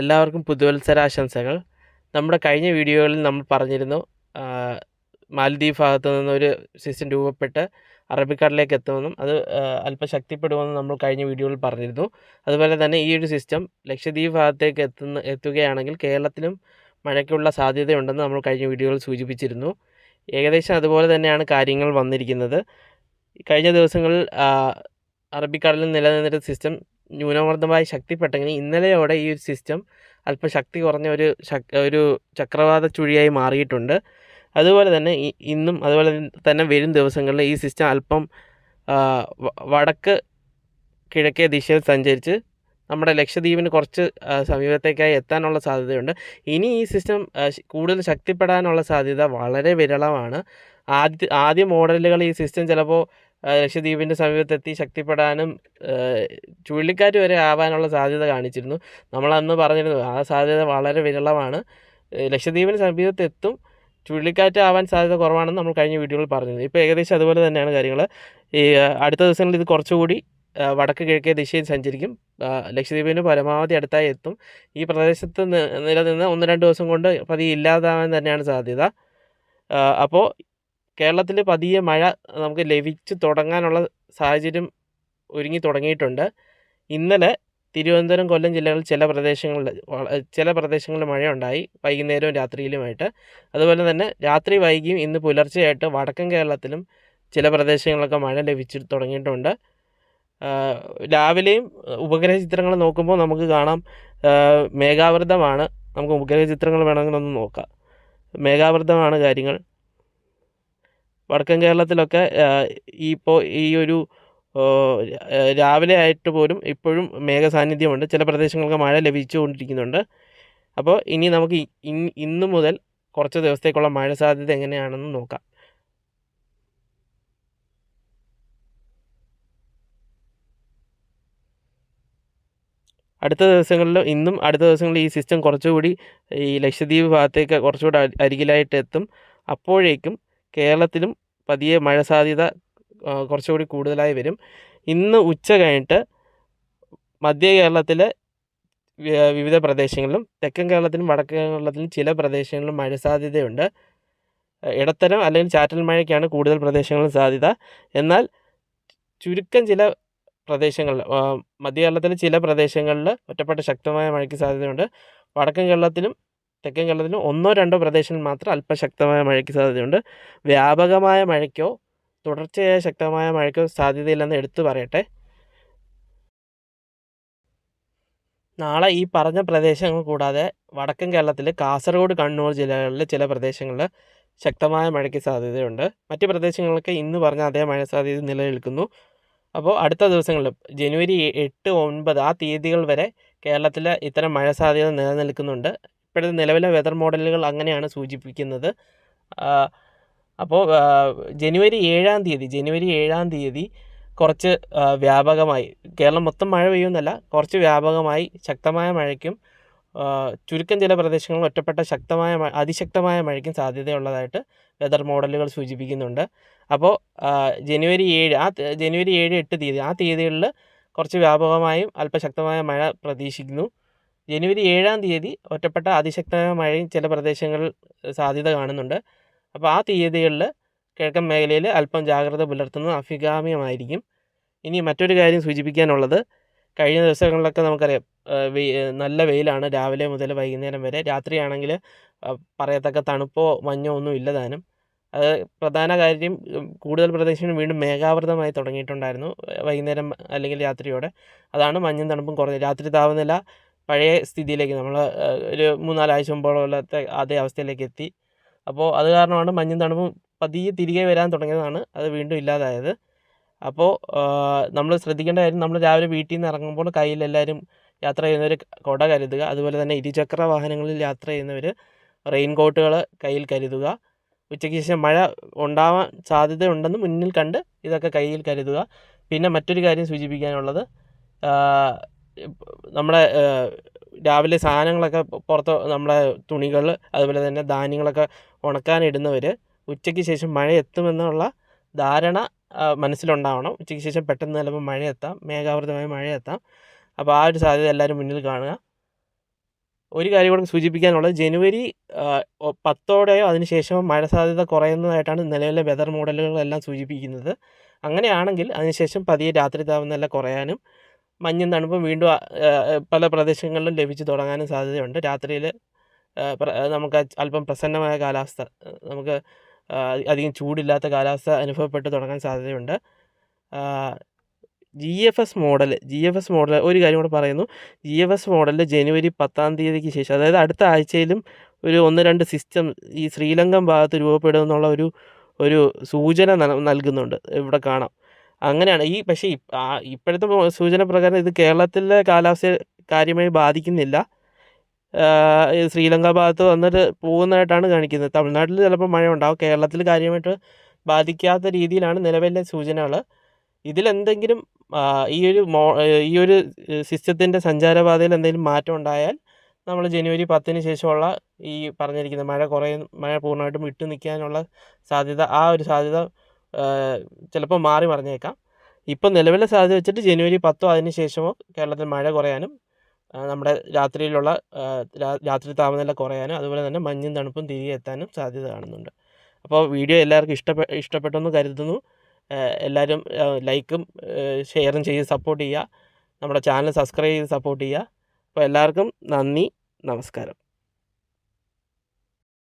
എല്ലാവർക്കും പുതുവത്സരാശംസകൾ. നമ്മുടെ കഴിഞ്ഞ വീഡിയോകളിൽ നമ്മൾ പറഞ്ഞിരുന്നു, മാലദ്വീപ് ഭാഗത്തു നിന്നൊരു സിസ്റ്റം രൂപപ്പെട്ട് അറബിക്കടലിലേക്ക് എത്തുമെന്നും അത് അല്പം ശക്തിപ്പെടുമെന്നും നമ്മൾ കഴിഞ്ഞ വീഡിയോയിൽ പറഞ്ഞിരുന്നു. അതുപോലെ തന്നെ ഈ ഒരു സിസ്റ്റം ലക്ഷദ്വീപ് ഭാഗത്തേക്ക് എത്തുകയാണെങ്കിൽ കേരളത്തിലും മഴയ്ക്കുള്ള സാധ്യതയുണ്ടെന്ന് നമ്മൾ കഴിഞ്ഞ വീഡിയോയിൽ സൂചിപ്പിച്ചിരുന്നു. ഏകദേശം അതുപോലെ തന്നെയാണ് കാര്യങ്ങൾ വന്നിരിക്കുന്നത്. കഴിഞ്ഞ ദിവസങ്ങളിൽ അറബിക്കടലിൽ നിലനിന്നിരുന്ന സിസ്റ്റം ന്യൂനമർദ്ദമായി ശക്തിപ്പെട്ടെങ്കിലും ഇന്നലെയോടെ ഈ ഒരു സിസ്റ്റം അല്പം ശക്തി കുറഞ്ഞ ഒരു ചക്രവാത ചുഴിയായി മാറിയിട്ടുണ്ട്. അതുപോലെ തന്നെ ഇന്നും അതുപോലെ തന്നെ വരും ദിവസങ്ങളിൽ ഈ സിസ്റ്റം അല്പം വടക്ക് കിഴക്കേ ദിശയിൽ സഞ്ചരിച്ച് നമ്മുടെ ലക്ഷദ്വീപിന് കുറച്ച് സമീപത്തേക്കായി എത്താനുള്ള സാധ്യതയുണ്ട്. ഇനി ഈ സിസ്റ്റം കൂടുതൽ ശക്തിപ്പെടാനുള്ള സാധ്യത വളരെ വിരളമാണ്. ആദ്യ മോഡലുകൾ ഈ സിസ്റ്റം ചിലപ്പോൾ ലക്ഷദ്വീപിൻ്റെ സമീപത്തെത്തി ശക്തിപ്പെടാനും ചുഴലിക്കാറ്റ് വരെ ആവാനുള്ള സാധ്യത കാണിച്ചിരുന്നു. നമ്മളന്ന് പറഞ്ഞിരുന്നു ആ സാധ്യത വളരെ വിരളമാണ്. ലക്ഷദ്വീപിന് സമീപത്തെത്തും, ചുഴലിക്കാറ്റ് ആവാൻ സാധ്യത കുറവാണെന്ന് നമ്മൾ കഴിഞ്ഞ വീഡിയോയിൽ പറഞ്ഞിരുന്നു. ഇപ്പോൾ ഏകദേശം അതുപോലെ തന്നെയാണ് കാര്യങ്ങൾ. ഈ അടുത്ത ദിവസങ്ങളിൽ ഇത് കുറച്ചുകൂടി വടക്ക് കിഴക്കേ ദിശയിൽ സഞ്ചരിക്കും. ലക്ഷദ്വീപിന് പരമാവധി അടുത്തായി എത്തും. ഈ പ്രദേശത്ത് നിലനിന്ന് 1-2 ദിവസം കൊണ്ട് പതിയെ ഇല്ലാതാവാൻ തന്നെയാണ് സാധ്യത. അപ്പോൾ കേരളത്തിൽ പതിയെ മഴ നമുക്ക് ലഭിച്ച് തുടങ്ങാനുള്ള സാഹചര്യം ഒരുങ്ങി തുടങ്ങിയിട്ടുണ്ട്. ഇന്നലെ തിരുവനന്തപുരം, കൊല്ലം ജില്ലകളിൽ ചില പ്രദേശങ്ങളിൽ മഴയുണ്ടായി, വൈകുന്നേരവും രാത്രിയിലുമായിട്ട്. അതുപോലെ തന്നെ രാത്രി വൈകിയും ഇന്ന് പുലർച്ചെയായിട്ട് വടക്കൻ കേരളത്തിലും ചില പ്രദേശങ്ങളിലൊക്കെ മഴ ലഭിച്ചു തുടങ്ങിയിട്ടുണ്ട്. രാവിലെയും ഉപഗ്രഹ ചിത്രങ്ങൾ നോക്കുമ്പോൾ നമുക്ക് കാണാം മേഘാവൃതമാണ്. നമുക്ക് ഉപഗ്രഹ ചിത്രങ്ങൾ വേണമെങ്കിലൊന്ന് നോക്കാം. മേഘാവൃതമാണ് കാര്യങ്ങൾ. വടക്കൻ കേരളത്തിലൊക്കെ ഇപ്പോൾ ഈ ഒരു രാവിലെ ആയിട്ട് പോലും ഇപ്പോഴും മേഘസാന്നിധ്യമുണ്ട്. ചില പ്രദേശങ്ങൾക്ക് മഴ ലഭിച്ചുകൊണ്ടിരിക്കുന്നുണ്ട്. അപ്പോൾ ഇനി നമുക്ക് ഇന്ന് മുതൽ കുറച്ച് ദിവസത്തേക്കുള്ള മഴ സാധ്യത എങ്ങനെയാണെന്ന് നോക്കാം. അടുത്ത ദിവസങ്ങളിൽ ഈ സിസ്റ്റം കുറച്ചുകൂടി ഈ ലക്ഷദ്വീപ് ഭാഗത്തേക്ക് കുറച്ചുകൂടി അരികിലായിട്ട് എത്തും. അപ്പോഴേക്കും കേരളത്തിലും പതിയെ മഴ സാധ്യത കുറച്ചുകൂടി കൂടുതലായി വരും. ഇന്ന് ഉച്ച കഴിഞ്ഞിട്ട് മധ്യ കേരളത്തിലെ വിവിധ പ്രദേശങ്ങളിലും തെക്കൻ കേരളത്തിലും വടക്കൻ കേരളത്തിലും ചില പ്രദേശങ്ങളിലും മഴ സാധ്യതയുണ്ട്. ഇടത്തരം അല്ലെങ്കിൽ ചാറ്റൽ മഴയ്ക്കാണ് കൂടുതൽ പ്രദേശങ്ങളിലും സാധ്യത. എന്നാൽ ചുരുക്കം ചില പ്രദേശങ്ങളിൽ, മധ്യ കേരളത്തിലെ ചില പ്രദേശങ്ങളിൽ ഒറ്റപ്പെട്ട ശക്തമായ മഴയ്ക്ക് സാധ്യതയുണ്ട്. വടക്കൻ കേരളത്തിലും തെക്കൻ കേരളത്തിലും 1-2 പ്രദേശങ്ങളിൽ മാത്രം അല്പം ശക്തമായ മഴയ്ക്ക് സാധ്യതയുണ്ട്. വ്യാപകമായ മഴയ്ക്കോ തുടർച്ചയായ ശക്തമായ മഴയ്ക്കോ സാധ്യതയില്ലെന്ന് എടുത്തു പറയട്ടെ. നാളെ ഈ പറഞ്ഞ പ്രദേശങ്ങൾ കൂടാതെ വടക്കൻ കേരളത്തിൽ കാസർഗോഡ്, കണ്ണൂർ ജില്ലകളിലെ ചില പ്രദേശങ്ങളിൽ ശക്തമായ മഴയ്ക്ക് സാധ്യതയുണ്ട്. മറ്റ് പ്രദേശങ്ങളൊക്കെ ഇന്ന് പറഞ്ഞ അതേ മഴ സാധ്യത നിലനിൽക്കുന്നു. അപ്പോൾ അടുത്ത ദിവസങ്ങളിൽ ജനുവരി 8, 9 ആ തീയതികൾ വരെ കേരളത്തിൽ ഇത്തരം മഴ സാധ്യത നിലനിൽക്കുന്നുണ്ട്. ഇപ്പോഴത്തെ നിലവിലെ വെതർ മോഡലുകൾ അങ്ങനെയാണ് സൂചിപ്പിക്കുന്നത്. അപ്പോൾ ജനുവരി 7 തീയതി കുറച്ച് വ്യാപകമായി, കേരളം മൊത്തം മഴ പെയ്യുമെന്നല്ല, കുറച്ച് വ്യാപകമായി ശക്തമായ മഴയ്ക്കും ചുരുക്കം ചില പ്രദേശങ്ങളിൽ ഒറ്റപ്പെട്ട അതിശക്തമായ മഴയ്ക്കും സാധ്യതയുള്ളതായിട്ട് വെതർ മോഡലുകൾ സൂചിപ്പിക്കുന്നുണ്ട്. അപ്പോൾ ജനുവരി 7, 8 തീയതി ആ തീയതികളിൽ കുറച്ച് വ്യാപകമായും അല്പശക്തമായ മഴ പ്രതീക്ഷിക്കുന്നു. ജനുവരി 7 തീയതി ഒറ്റപ്പെട്ട അതിശക്തമായ മഴയും ചില പ്രദേശങ്ങളിൽ സാധ്യത കാണുന്നുണ്ട്. അപ്പോൾ ആ തീയതികളിൽ കിഴക്കൻ മേഖലയിൽ അല്പം ജാഗ്രത പുലർത്തുന്നത് അഭികാമ്യമായിരിക്കും. ഇനി മറ്റൊരു കാര്യം സൂചിപ്പിക്കാനുള്ളത്, കഴിഞ്ഞ ദിവസങ്ങളിലൊക്കെ നമുക്കറിയാം നല്ല വെയിലാണ് രാവിലെ മുതൽ വൈകുന്നേരം വരെ. രാത്രിയാണെങ്കിൽ പറയത്തക്ക തണുപ്പോ മഞ്ഞോ ഒന്നും ഇല്ലതാനും. അത് പ്രധാന കാര്യം, കൂടുതൽ പ്രദേശങ്ങൾ വീണ്ടും മേഘാവൃതമായി തുടങ്ങിയിട്ടുണ്ടായിരുന്നു വൈകുന്നേരം അല്ലെങ്കിൽ രാത്രിയോടെ. അതാണ് മഞ്ഞും തണുപ്പും കുറഞ്ഞത്. രാത്രി താപനില പഴയ സ്ഥിതിയിലേക്ക്, നമ്മൾ ഒരു 3-4 ആഴ്ച മുമ്പോളത്തെ അതേ അവസ്ഥയിലേക്ക് എത്തി. അപ്പോൾ അത് കാരണമാണ് മഞ്ഞും തണുപ്പും പതിയെ തിരികെ വരാൻ തുടങ്ങിയതാണ് അത് വീണ്ടും ഇല്ലാതായത്. അപ്പോൾ നമ്മൾ ശ്രദ്ധിക്കേണ്ട കാര്യം, നമ്മൾ രാവിലെ വീട്ടിൽ നിന്ന് ഇറങ്ങുമ്പോൾ കയ്യിലെല്ലാവരും യാത്ര ചെയ്യുന്നവർ കുട കരുതുക. അതുപോലെ തന്നെ ഇരുചക്ര വാഹനങ്ങളിൽ യാത്ര ചെയ്യുന്നവർ റെയിൻ കോട്ടുകൾ കയ്യിൽ കരുതുക. ഉച്ചയ്ക്ക് ശേഷം മഴ ഉണ്ടാവാൻ സാധ്യതയുണ്ടെന്ന് മുന്നിൽ കണ്ട് ഇതൊക്കെ കയ്യിൽ കരുതുക. പിന്നെ മറ്റൊരു കാര്യം സൂചിപ്പിക്കാനുള്ളത്, നമ്മുടെ രാവിലെ സാധനങ്ങളൊക്കെ പുറത്ത്, നമ്മുടെ തുണികൾ അതുപോലെ തന്നെ ധാന്യങ്ങളൊക്കെ ഉണക്കാനിടുന്നവർ ഉച്ചയ്ക്ക് ശേഷം മഴ എത്തുമെന്നുള്ള ധാരണ മനസ്സിലുണ്ടാവണം. ഉച്ചയ്ക്ക് ശേഷം പെട്ടെന്ന് ചിലപ്പോൾ മേഘാവൃതമായ മഴയെത്താം. അപ്പോൾ ആ ഒരു സാധ്യത എല്ലാവരും മുന്നിൽ കാണുക. ഒരു കാര്യം കൂടെ സൂചിപ്പിക്കാനുള്ളത് ജനുവരി 10ഓടെയോ അതിനുശേഷമോ മഴ സാധ്യത കുറയുന്നതായിട്ടാണ് നിലവിലെ വെതർ മോഡലുകളെല്ലാം സൂചിപ്പിക്കുന്നത്. അങ്ങനെയാണെങ്കിൽ അതിനുശേഷം പതിയെ രാത്രി താപനില കുറയാനും മഞ്ഞും തണുപ്പും വീണ്ടും പല പ്രദേശങ്ങളിലും ലഭിച്ചു തുടങ്ങാനും സാധ്യതയുണ്ട്. രാത്രിയിൽ നമുക്ക് അല്പം പ്രസന്നമായ കാലാവസ്ഥ, നമുക്ക് അധികം ചൂടില്ലാത്ത കാലാവസ്ഥ അനുഭവപ്പെട്ട് തുടങ്ങാൻ സാധ്യതയുണ്ട്. GFS മോഡൽ ഒരു കാര്യം കൂടെ പറയുന്നു. GFS മോഡലിൽ ജനുവരി 10-ാം തീയതിക്ക് ശേഷം, അതായത് അടുത്ത ആഴ്ചയിലും ഒരു 1-2 സിസ്റ്റം ഈ ശ്രീലങ്കൻ ഭാഗത്ത് രൂപപ്പെടുമെന്നുള്ള ഒരു സൂചന നൽകുന്നുണ്ട്. ഇവിടെ കാണാം. അങ്ങനെയാണ് പക്ഷേ ഇപ്പോഴത്തെ സൂചന പ്രകാരം ഇത് കേരളത്തിലെ കാലാവസ്ഥയെ കാര്യമായി ബാധിക്കുന്നില്ല. ശ്രീലങ്ക ഭാഗത്ത് വന്നിട്ട് പോകുന്നതായിട്ടാണ് കാണിക്കുന്നത്. തമിഴ്നാട്ടിൽ ചിലപ്പോൾ മഴ ഉണ്ടാകും. കേരളത്തിൽ കാര്യമായിട്ട് ബാധിക്കാത്ത രീതിയിലാണ് നിലവിലെ സൂചനകൾ. ഇതിലെന്തെങ്കിലും ഈ ഒരു സിസ്റ്റത്തിൻ്റെ സഞ്ചാരപാതയിൽ എന്തെങ്കിലും മാറ്റം ഉണ്ടായാൽ നമ്മൾ ജനുവരി 10-ന് ശേഷമുള്ള ഈ പറഞ്ഞിരിക്കുന്ന മഴ പൂർണ്ണമായിട്ടും വിട്ടു നിൽക്കാനുള്ള സാധ്യത, ഒരു സാധ്യത ചിലപ്പോൾ മാറി മറിഞ്ഞേക്കാം. ഇപ്പം നിലവിലെ സാധ്യത വെച്ചിട്ട് ജനുവരി 10-ഓ അതിന് ശേഷമോ കേരളത്തിൽ മഴ കുറയാനും നമ്മുടെ രാത്രി താപനില കുറയാനും അതുപോലെ തന്നെ മഞ്ഞും തണുപ്പും തിരികെ എത്താനും സാധ്യത കാണുന്നുണ്ട്. അപ്പോൾ വീഡിയോ എല്ലാവർക്കും ഇഷ്ടപ്പെട്ടെന്ന് കരുതുന്നു. എല്ലാവരും ലൈക്കും ഷെയറും ചെയ്ത് സപ്പോർട്ട് ചെയ്യുക. നമ്മുടെ ചാനൽ സബ്സ്ക്രൈബ് ചെയ്ത് സപ്പോർട്ട് ചെയ്യുക. അപ്പോൾ എല്ലാവർക്കും നന്ദി, നമസ്കാരം.